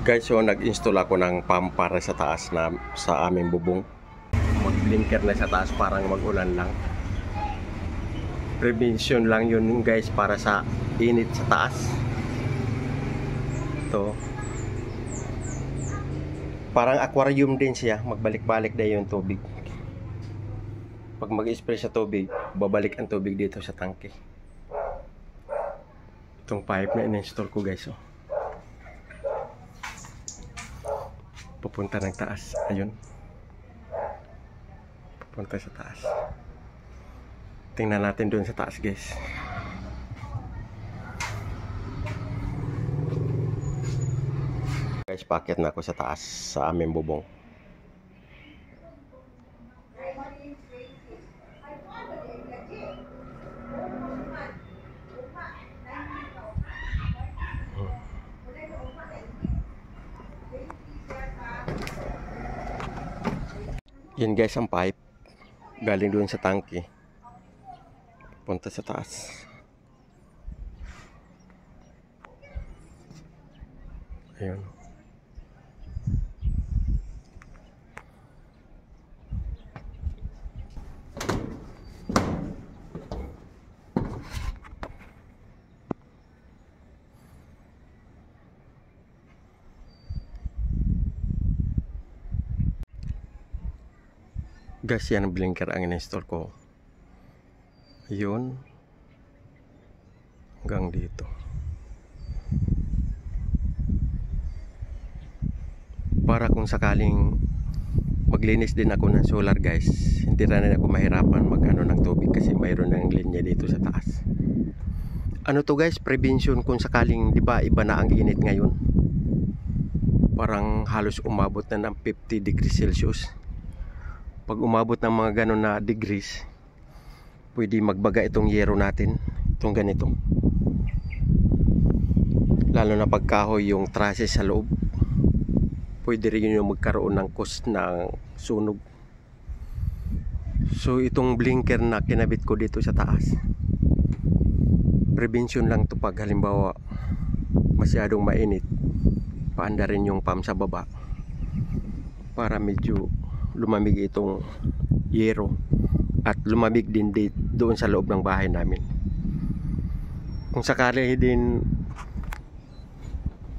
Guys, so nag-install ako ng pump para sa taas na sa aming bubong. Mag-blinker na sa taas, parang mag-ulan lang. Prevention lang yun guys, para sa init sa taas. Ito. Parang aquarium din siya, magbalik-balik na yung tubig. Pag mag-spray sa tubig, babalik ang tubig dito sa tangke. Itong pipe na in-install ko guys, oh. Pupunta ng taas, ayun. Pupunta sa taas. Tingnan natin doon sa taas guys. Guys, packet na ako sa taas sa aming bubong. Yan guys ang pipe galing doon sa tangke punta sa taas. Ayun. Guys, yan ang blinker ang in-install ko. Ayun. Hanggang dito. Para kung sakaling maglinis din ako ng solar guys, hindi na ako mahirapan mag-ano ng tubig kasi mayroon ng linya dito sa taas. Ano to guys, prevention kung sakaling, di ba iba na ang init ngayon. Parang halos umabot na ng 50 degrees Celsius. Pag umabot ng mga ganon na degrees, pwede magbaga itong yero natin, itong ganito. Lalo na pagkahoy yung trusses sa loob, pwede rin yung magkaroon ng cause ng sunog. So itong blinker na kinabit ko dito sa taas, prevention lang to pag halimbawa masyadong mainit, paanda rin yung pump sa baba para medyo lumamig itong yero at lumamig din doon sa loob ng bahay namin. Kung sakali din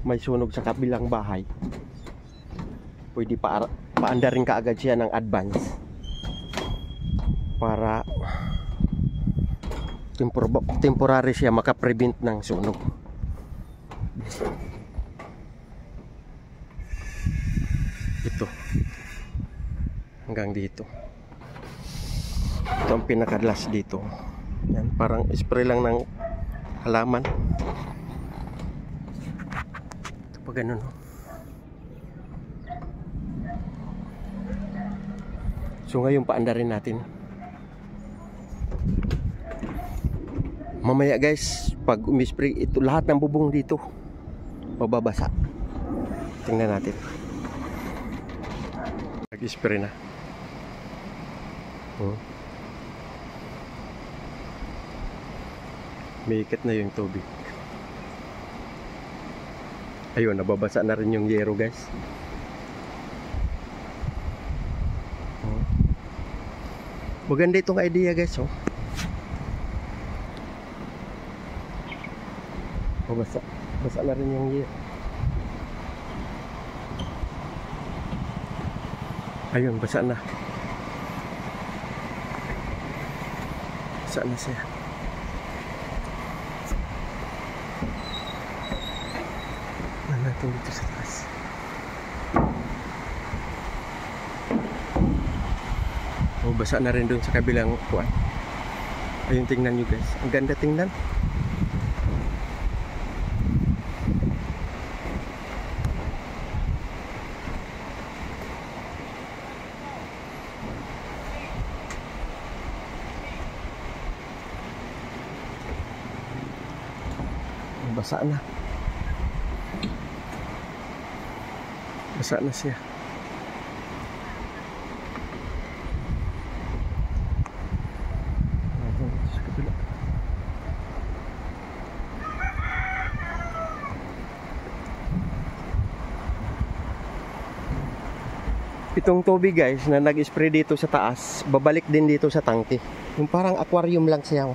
may sunog sa kabilang bahay, pwede paanda rin kaagad siya ng advance para temporary siya makaprevent ng sunog. Ito hanggang dito. Ito ang pinakadlas dito. Yan, parang spray lang ng halaman. Ito pa ganun. So ngayon paanda rin natin. Mamaya guys, pag umispray ito, lahat ng bubong dito mababasa. Tingnan natin. Nag-spray na. Miikit na yung tubig. Ayun, nababasa na rin yung yero guys. Maganda itong idea guys, oh. Basa na rin yung yero. Ayun, basa na. Basa na siya. Natin dito sa taas. Oh, basa na rin doon sa kabilang kuwan. Ayun, tingnan nyo guys. Ang ganda tingnan. Basa na. Basa na siya. Itong tubig guys na nag-spray dito sa taas, babalik din dito sa tangke. Yung parang aquarium lang siya.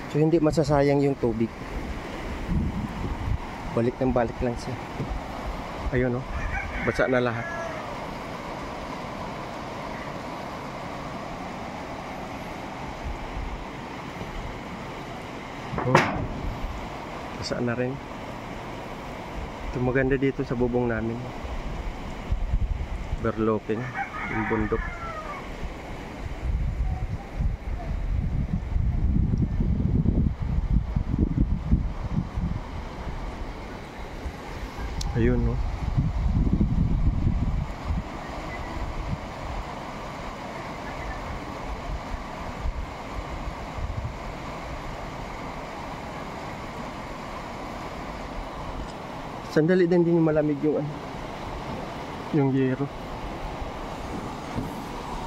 So hindi masasayang yung tubig. Balik ng balik lang siya. Ayun oh, basa na lahat. Oh, basa na rin. Ito maganda dito sa bubong namin. Overlooking yung bundok. Ayun no. Sandali din yung malamig yung yung yero.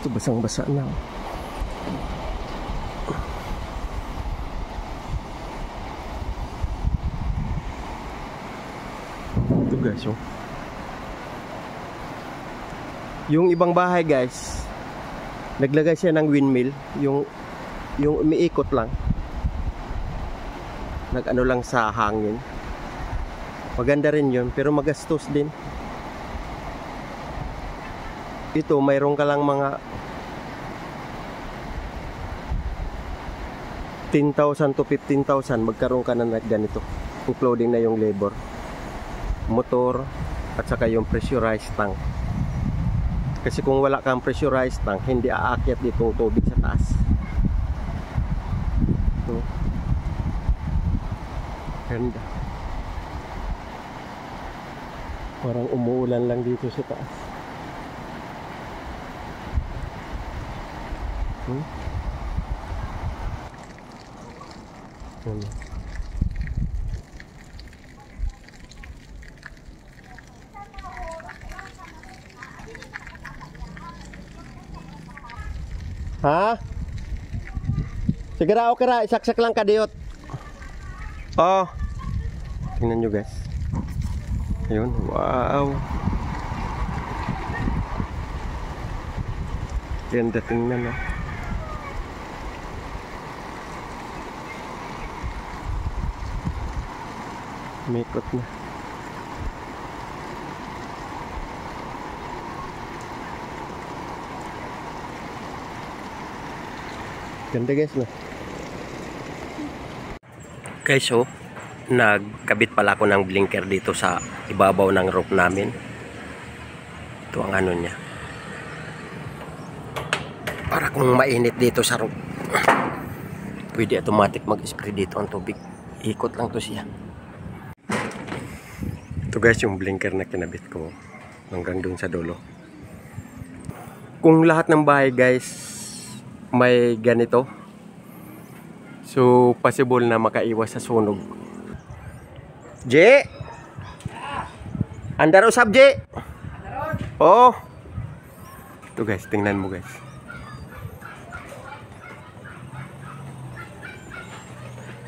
Ito basang-basa na. Ito guys, oh. Yung ibang bahay guys, naglagay siya ng windmill, yung umiikot lang. Nag-ano lang sa hangin. Maganda rin yun, pero magastos din. Ito, mayroon ka lang mga 10,000 to 15,000 magkaroon ka na ganito, including na yung labor, motor, at saka yung pressurized tank. Kasi kung wala kang pressurized tank, hindi aakyat ditong tubig sa taas. So, ganda. Parang umuulan lang dito sa taas. Ha? Sige ra, okay ra. Isaksak lang kadiyot. Oh. Tingnan nyo guys. Ayun, wow. Ganda tingnan ah. Mikot na. Ganda guys na. Guys oh, nagkabit pala ako ng blinker dito sa ibabaw ng roof namin. Ito ang ano niya. Para kung mainit dito sa roof, pwede automatic mag-spray dito ang tubig. Ikot lang to siya. Ito guys yung blinker na kinabit ko hanggang dun sa dulo. Kung lahat ng bahay guys may ganito, so possible na makaiwas sa sunog. J! Andar usap J! Oh! Ito guys, tingnan mo guys.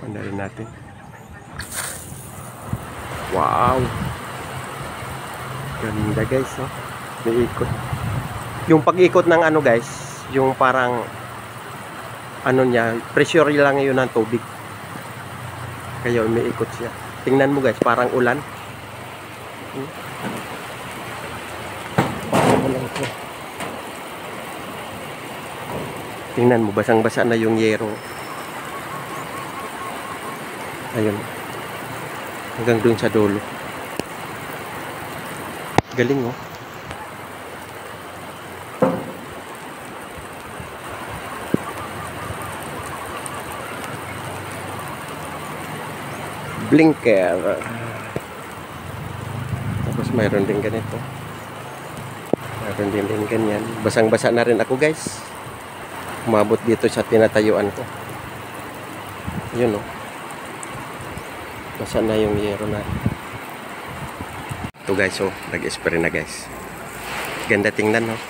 Andarin natin. Wow! Ganda guys, oh. May ikot. Yung pag-ikot ng ano guys, yung parang ano niya, pressure lang yun ng tubig. Kaya umiikot siya. Tingnan mo guys, parang ulan. Tingnan mo, basang-basa na yung yero. Ayun. Hanggang dun sa dulo. Galing oh. Blinker. Tapos mayroon din ganito. Mayroon din ganyan. Basang-basa na rin ako guys. Umabot dito sa tinatayuan ko. Yun oh. Basa na yung yero na. Ito guys oh, nag-spray na guys. Ganda tingnan oh.